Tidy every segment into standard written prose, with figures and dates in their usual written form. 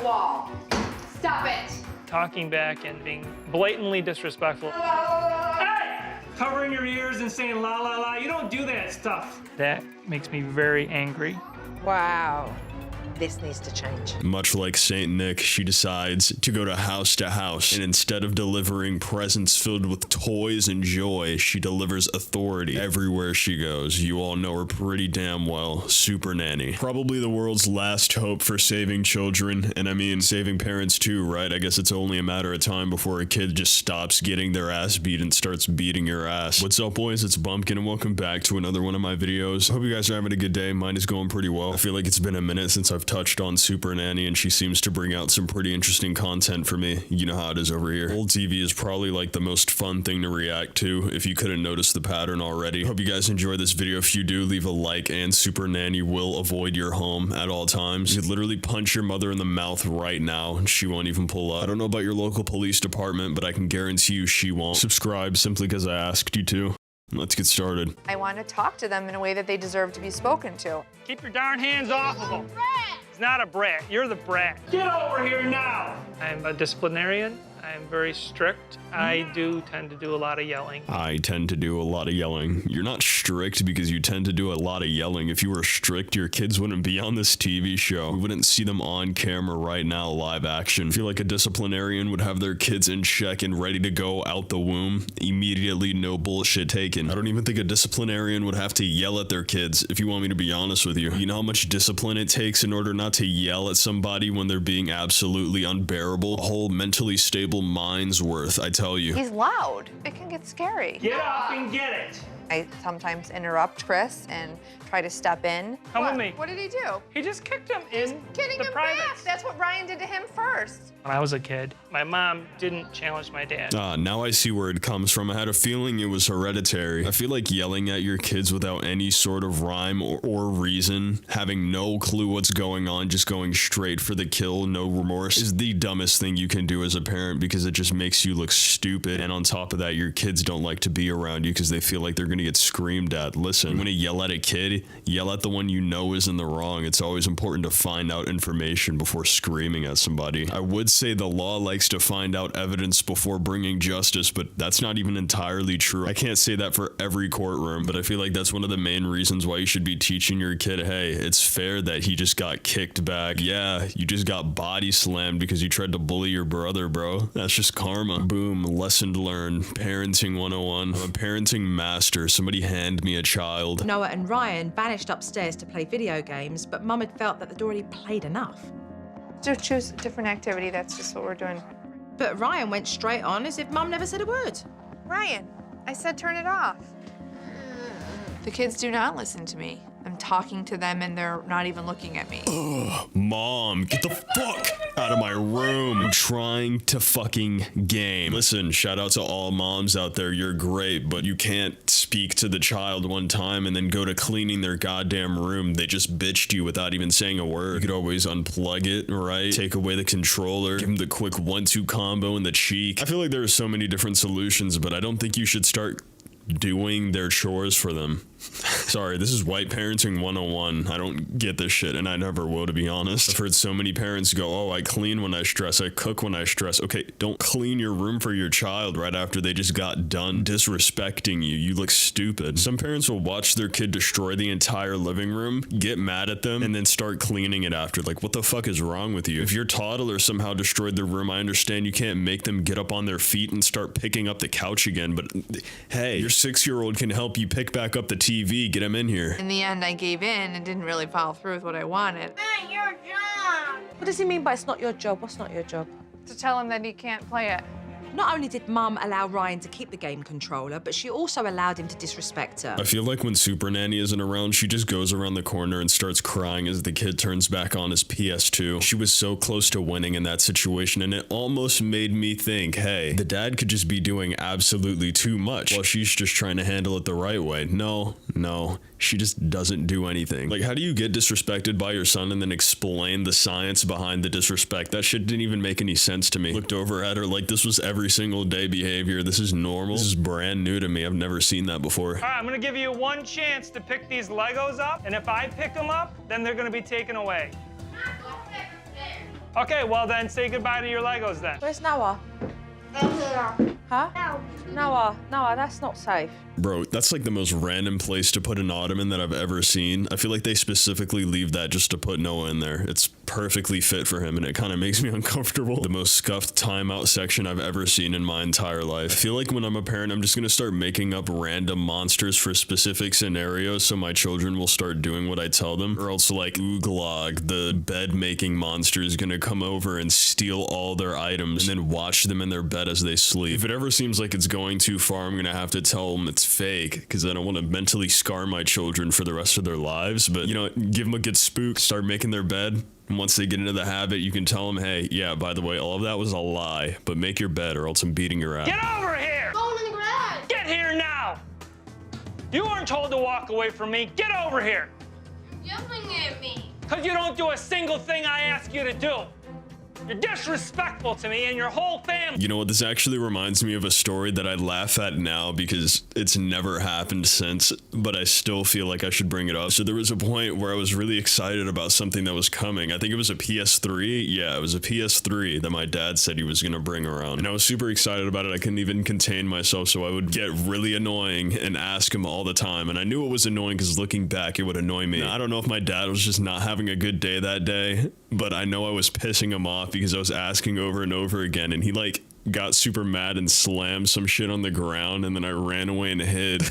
wall. Stop it. Talking back and being blatantly disrespectful. Hey! Covering your ears and saying la la la. You don't do that stuff. That makes me very angry. Wow. This needs to change. Much like Saint Nick, she decides to go to house, and instead of delivering presents filled with toys and joy, she delivers authority everywhere she goes. You all know her pretty damn well, Supernanny. Probably the world's last hope for saving children, and I mean saving parents too, right? I guess it's only a matter of time before a kid just stops getting their ass beat and starts beating your ass. What's up, boys? It's Bumpkin, and welcome back to another one of my videos. Hope you guys are having a good day. Mine is going pretty well. I feel like it's been a minute since I've touched on Supernanny, and she seems to bring out some pretty interesting content for me. You know how it is over here. Old TV is probably like the most fun thing to react to, if you couldn't notice the pattern already. Hope you guys enjoy this video. If you do, leave a like, and Supernanny will avoid your home at all times. You could literally punch your mother in the mouth right now, and she won't even pull up. I don't know about your local police department, but I can guarantee you she won't. Subscribe simply because I asked you to. Let's get started. I want to talk to them in a way that they deserve to be spoken to. Keep your darn hands off of him. He's not a brat. You're the brat. Get over here now. I'm a disciplinarian. I'm very strict. I do tend to do a lot of yelling. I tend to do a lot of yelling. You're not strict because you tend to do a lot of yelling. If you were strict, your kids wouldn't be on this TV show. We wouldn't see them on camera right now, live action. I feel like a disciplinarian would have their kids in check and ready to go out the womb. Immediately, no bullshit taken. I don't even think a disciplinarian would have to yell at their kids, if you want me to be honest with you. You know how much discipline it takes in order not to yell at somebody when they're being absolutely unbearable? A whole mentally stable mind's worth, I tell you. He's loud. It can get scary. Get up and get it. I sometimes interrupt Chris and try to step in. Come with me. What did he do? He just kicked him in Kidding the him privates. back. That's what Ryan did to him first. When I was a kid, my mom didn't challenge my dad. Now I see where it comes from. I had a feeling it was hereditary. I feel like yelling at your kids without any sort of rhyme or reason, having no clue what's going on, just going straight for the kill, no remorse, is the dumbest thing you can do as a parent because it just makes you look stupid. And on top of that, your kids don't like to be around you because they feel like they're gonna get screamed at. Listen, when you yell at a kid, yell at the one you know is in the wrong. It's always important to find out information before screaming at somebody. I would say the law likes to find out evidence before bringing justice, but that's not even entirely true. I can't say that for every courtroom, but I feel like that's one of the main reasons why you should be teaching your kid, hey, it's fair that he just got kicked back. Yeah, you just got body slammed because you tried to bully your brother, bro. That's just karma. Boom, lesson learned. Parenting 101. I'm a parenting master. Somebody hand me a child. Noah and Ryan vanished upstairs to play video games, but Mum had felt that they'd already played enough. So choose a different activity. That's just what we're doing. But Ryan went straight on as if Mum never said a word. Ryan, I said turn it off. The kids do not listen to me. I'm talking to them and they're not even looking at me. Mom, get the fuck out of my room. I'm trying to fucking game. Listen, shout out to all moms out there. You're great, but you can't speak to the child one time and then go to cleaning their goddamn room. They just bitched you without even saying a word. You could always unplug it, right? Take away the controller, give them the quick 1-2 combo in the cheek. I feel like there are so many different solutions, but I don't think you should start doing their chores for them. Sorry, this is white parenting 101. I don't get this shit, and I never will, to be honest. I've heard so many parents go, oh, I clean when I stress, I cook when I stress. Okay, don't clean your room for your child right after they just got done disrespecting you. You look stupid. Some parents will watch their kid destroy the entire living room, get mad at them, and then start cleaning it after. Like, what the fuck is wrong with you? If your toddler somehow destroyed their room, I understand you can't make them get up on their feet and start picking up the couch again, but hey, your 6-year-old can help you pick back up the TV. Get him in here. In the end, I gave in and didn't really follow through with what I wanted. Not your job. What does he mean by it's not your job? What's not your job? To tell him that he can't play it. Not only did Mum allow Ryan to keep the game controller, but she also allowed him to disrespect her. I feel like when Supernanny isn't around, she just goes around the corner and starts crying as the kid turns back on his PS2. She was so close to winning in that situation, and it almost made me think, hey, the dad could just be doing absolutely too much while she's just trying to handle it the right way. No, she just doesn't do anything. Like, how do you get disrespected by your son and then explain the science behind the disrespect? That shit didn't even make any sense to me. Looked over at her like this was every single day behavior. This is normal. This is brand new to me. I've never seen that before. All right, I'm gonna give you one chance to pick these Legos up, and if I pick them up, then they're gonna be taken away. Okay, well then, say goodbye to your Legos then. Where's Noah? In here. Huh? No. Noah, that's not safe. Bro, that's like the most random place to put an ottoman that I've ever seen. I feel like they specifically leave that just to put Noah in there. It's perfectly fit for him, and it kind of makes me uncomfortable. The most scuffed timeout section I've ever seen in my entire life. I feel like when I'm a parent, I'm just gonna start making up random monsters for specific scenarios so my children will start doing what I tell them. Or else like Ooglog, the bed-making monster, is gonna come over and steal all their items and then watch them in their bed as they sleep. If it ever seems like it's going too far, I'm gonna have to tell them it's fake, because I don't want to mentally scar my children for the rest of their lives. But you know, give them a good spook, start making their bed, and once they get into the habit, you can tell them, hey, yeah, by the way, all of that was a lie, but make your bed or else I'm beating your ass. Get over here! Going in the garage. Get here now! You weren't told to walk away from me. Get over here! Yelling at me. Because you don't do a single thing I ask you to do. You're disrespectful to me and your whole family. You know what, this actually reminds me of a story that I laugh at now because it's never happened since, but I still feel like I should bring it up. So there was a point where I was really excited about something that was coming. I think it was a PS3. Yeah, it was a PS3 that my dad said he was gonna bring around. And I was super excited about it. I couldn't even contain myself, so I would get really annoying and ask him all the time. And I knew it was annoying because looking back, it would annoy me. Now, I don't know if my dad was just not having a good day that day, but I know I was pissing him off because I was asking over and over again, and he like got super mad and slammed some shit on the ground, and then I ran away and hid.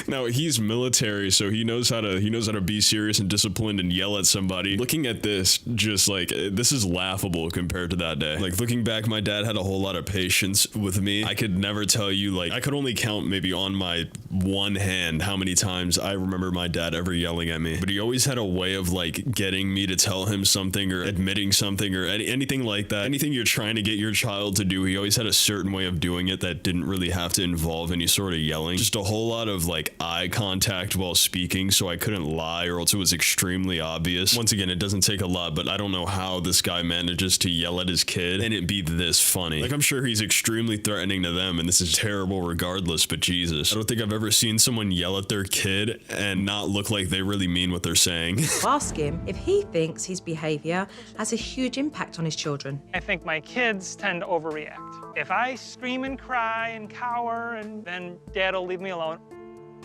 Now he's military, so he knows how to be serious and disciplined and yell at somebody. Looking at this, just like, this is laughable compared to that day. Like, looking back, my dad had a whole lot of patience with me. I could never tell you, like, I could only count maybe on my one hand how many times I remember my dad ever yelling at me. But he always had a way of like getting me to tell him something or admitting something or anything like that. Anything you're trying to get your child to do, he always had a certain way of doing it that didn't really have to involve any sort of yelling. Just a whole lot of like eye contact while speaking, so I couldn't lie or else it was extremely obvious. Once again, it doesn't take a lot, but I don't know how this guy manages to yell at his kid and it be this funny. Like, I'm sure he's extremely threatening to them and this is terrible regardless, but Jesus, I don't think I've ever seen someone yell at their kid and not look like they really mean what they're saying. Ask him if he thinks his behaviour has a huge impact on his children. I think my kids tend to overreact. If I scream and cry and cower and then Dad will leave me alone,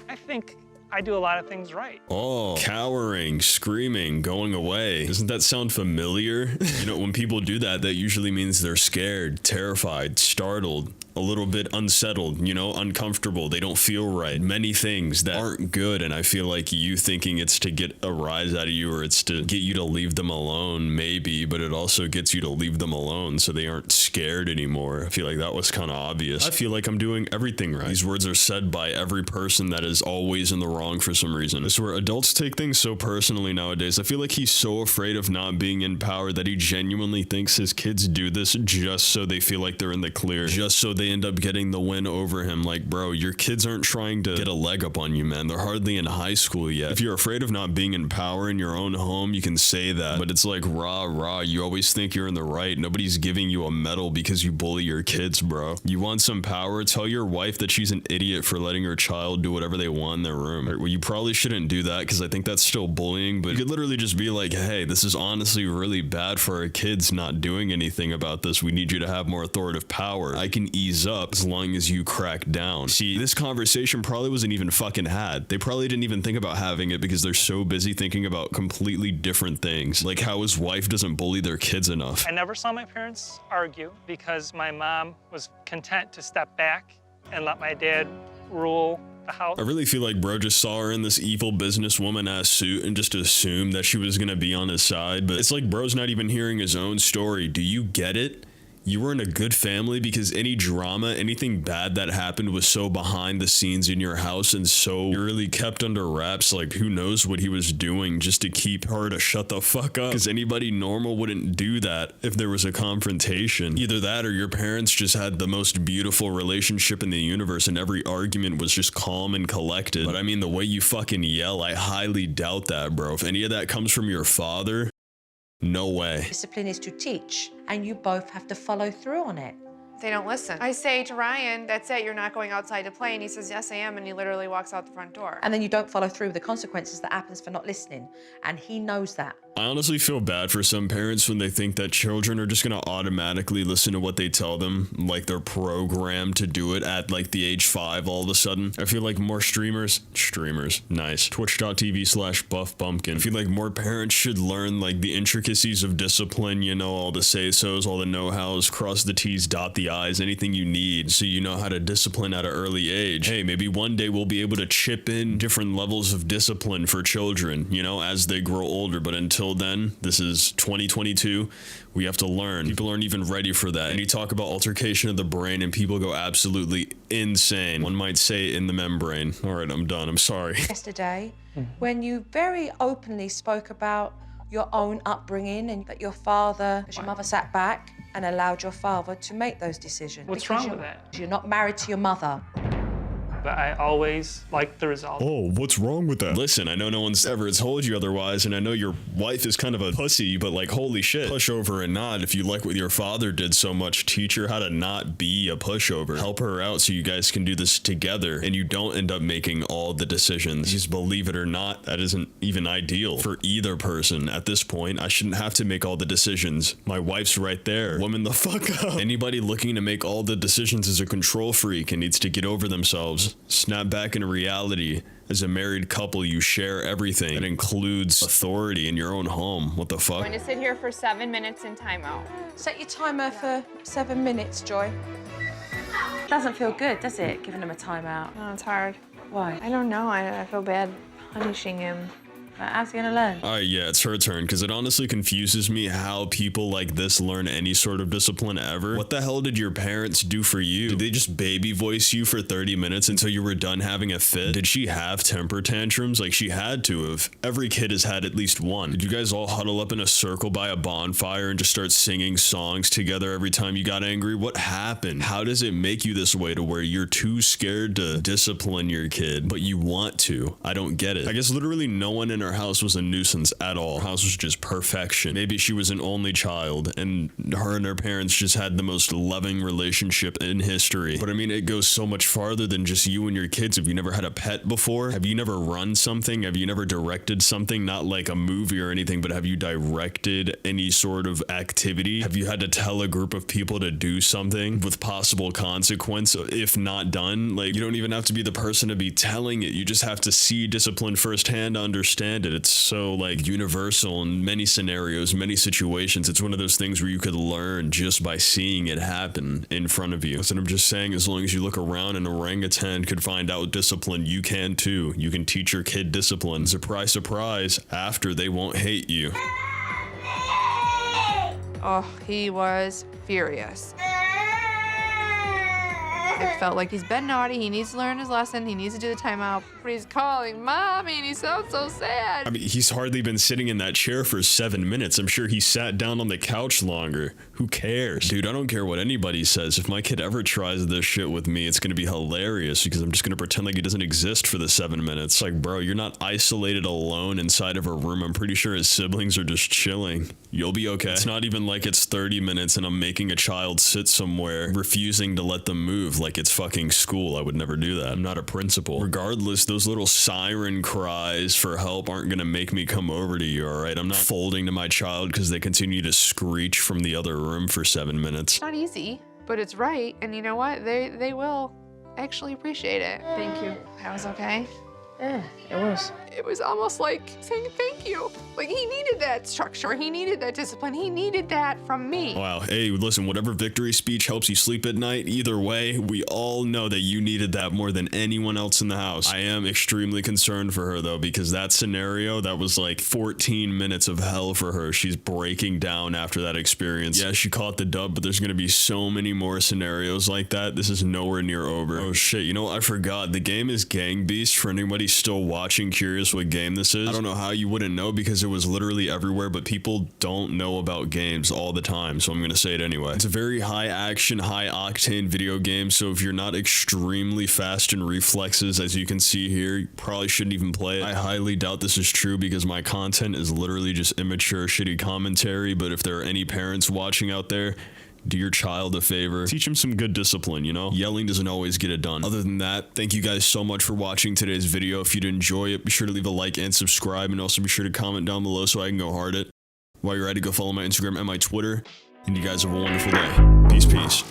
I think I do a lot of things right. Oh, cowering, screaming, going away. Doesn't that sound familiar? You know, when people do that, that usually means they're scared, terrified, startled, a little bit unsettled, you know, uncomfortable. They don't feel right. Many things that aren't good. And I feel like you thinking it's to get a rise out of you or it's to get you to leave them alone, maybe, but it also gets you to leave them alone so they aren't scared anymore. I feel like that was kind of obvious. I feel like I'm doing everything right. These words are said by every person that is always in the wrong for some reason. It's where adults take things so personally nowadays. I feel like he's so afraid of not being in power that he genuinely thinks his kids do this just so they feel like they're in the clear, just so they end up getting the win over him. Like, bro, your kids aren't trying to get a leg up on you, man. They're hardly in high school yet. If you're afraid of not being in power in your own home, you can say that, but it's like, rah, you always think you're in the right. Nobody's giving you a medal because you bully your kids, bro. You want some power? Tell your wife that she's an idiot for letting her child do whatever they want in their room. Well, you probably shouldn't do that because I think that's still bullying, but you could literally just be like, hey, this is honestly really bad for our kids not doing anything about this. We need you to have more authoritative power. I can ease up as long as you crack down. See, this conversation probably wasn't even fucking had. They probably didn't even think about having it because they're so busy thinking about completely different things, like how his wife doesn't bully their kids enough. I never saw my parents argue because my mom was content to step back and let my dad rule the house. I really feel like bro just saw her in this evil businesswoman ass suit and just assumed that she was gonna be on his side, but it's like bro's not even hearing his own story. Do you get it? You were in a good family because any drama, anything bad that happened was so behind the scenes in your house and so really kept under wraps. Like, who knows what he was doing just to keep her to shut the fuck up, because anybody normal wouldn't do that if there was a confrontation. Either that or your parents just had the most beautiful relationship in the universe and every argument was just calm and collected. But I mean, the way you fucking yell, I highly doubt that, bro. If any of that comes from your father, no way. Discipline is to teach, and you both have to follow through on it. They don't listen. I say to Ryan, that's it, you're not going outside to play. And he says, yes, I am. And he literally walks out the front door. And then you don't follow through with the consequences that happens for not listening. And he knows that. I honestly feel bad for some parents when they think that children are just gonna automatically listen to what they tell them, like they're programmed to do it at like the age 5 all of a sudden. I feel like more streamers, nice, twitch.tv/buffbumpkin. I feel like more parents should learn like the intricacies of discipline, you know, all the say-sos, all the know-hows, cross the T's, dot the I's, anything you need so you know how to discipline at an early age. Hey, maybe one day we'll be able to chip in different levels of discipline for children, you know, as they grow older, but until then, this is 2022, we have to learn. People aren't even ready for that. And you talk about altercation of the brain and people go absolutely insane. One might say in the membrane. All right, I'm done, I'm sorry. Yesterday, when you very openly spoke about your own upbringing and that your mother sat back and allowed your father to make those decisions. What's wrong with that? You're not married to your mother. But I always like the result. Oh, what's wrong with that? Listen, I know no one's ever told you otherwise, and I know your wife is kind of a pussy, but like, holy shit. Pushover and not. If you like what your father did so much, teach her how to not be a pushover. Help her out so you guys can do this together, and you don't end up making all the decisions. Just believe it or not, that isn't even ideal for either person. At this point, I shouldn't have to make all the decisions. My wife's right there. Woman the fuck up. Anybody looking to make all the decisions is a control freak and needs to get over themselves. Snap back into reality. As a married couple, you share everything. That includes authority in your own home. What the fuck? I'm going to sit here for 7 minutes in timeout. Set your timer for 7 minutes, Joy. Doesn't feel good, does it, giving him a timeout? No, it's hard. Why? I don't know. I feel bad punishing him. How's he gonna learn? Yeah, it's her turn, because it honestly confuses me how people like this learn any sort of discipline ever. What the hell did your parents do for you? Did they just baby voice you for 30 minutes until you were done having a fit? Did she have temper tantrums? Like, she had to have. Every kid has had at least one. Did you guys all huddle up in a circle by a bonfire and just start singing songs together every time you got angry? What happened? How does it make you this way to where you're too scared to discipline your kid, but you want to? I don't get it. I guess literally no one in our house was a nuisance at all. Our house was just perfection. Maybe she was an only child and her parents just had the most loving relationship in history. But I mean, it goes so much farther than just you and your kids. Have you never had a pet before? Have you never run something? Have you never directed something? Not like a movie or anything, but have you directed any sort of activity? Have you had to tell a group of people to do something with possible consequence if not done? Like, you don't even have to be the person to be telling it. You just have to see discipline firsthand to understand it. It's so like universal in many scenarios, many situations. It's one of those things where you could learn just by seeing it happen in front of you. So I'm just saying, as long as you look around, an orangutan could find out discipline, you can too. You can teach your kid discipline. Surprise, surprise, after they won't hate you. Oh, he was furious. It felt like he's been naughty. He needs to learn his lesson. He needs to do the timeout. But he's calling mommy and he sounds so sad. I mean, he's hardly been sitting in that chair for 7 minutes. I'm sure he sat down on the couch longer. Who cares? Dude, I don't care what anybody says. If my kid ever tries this shit with me, it's gonna be hilarious because I'm just gonna pretend like he doesn't exist for the 7 minutes. Like, bro, you're not isolated alone inside of a room. I'm pretty sure his siblings are just chilling. You'll be okay. It's not even like it's 30 minutes and I'm making a child sit somewhere, refusing to let them move like it's fucking school. I would never do that. I'm not a principal. Regardless, those little siren cries for help aren't gonna make me come over to you, all right? I'm not folding to my child because they continue to screech from the other room for 7 minutes. It's not easy, but it's right. And you know what? They will actually appreciate it. Thank you. That was okay. Yeah, it was. It was almost like saying thank you. Like, he needed that structure. He needed that discipline. He needed that from me. Wow. Hey, listen, whatever victory speech helps you sleep at night, either way, we all know that you needed that more than anyone else in the house. I am extremely concerned for her, though, because that scenario, that was like 14 minutes of hell for her. She's breaking down after that experience. Yeah, she caught the dub, but there's going to be so many more scenarios like that. This is nowhere near over. Oh, shit. You know what? I forgot. The game is Gang Beast. For anybody still watching, curious what game this is, I don't know how you wouldn't know because it was literally everywhere, but people don't know about games all the time, so I'm gonna say it anyway. It's a very high action, high octane video game, so if you're not extremely fast in reflexes, as you can see here, you probably shouldn't even play it. I highly doubt this is true because my content is literally just immature, shitty commentary, but if there are any parents watching out there, Do your child a favor. Teach him some good discipline, you know? Yelling doesn't always get it done. Other than that, thank you guys so much for watching today's video. If you did enjoy it, be sure to leave a like and subscribe, and also be sure to comment down below so I can go hard it. While you're at it, go follow my Instagram and my Twitter. And you guys have a wonderful day. Peace, peace.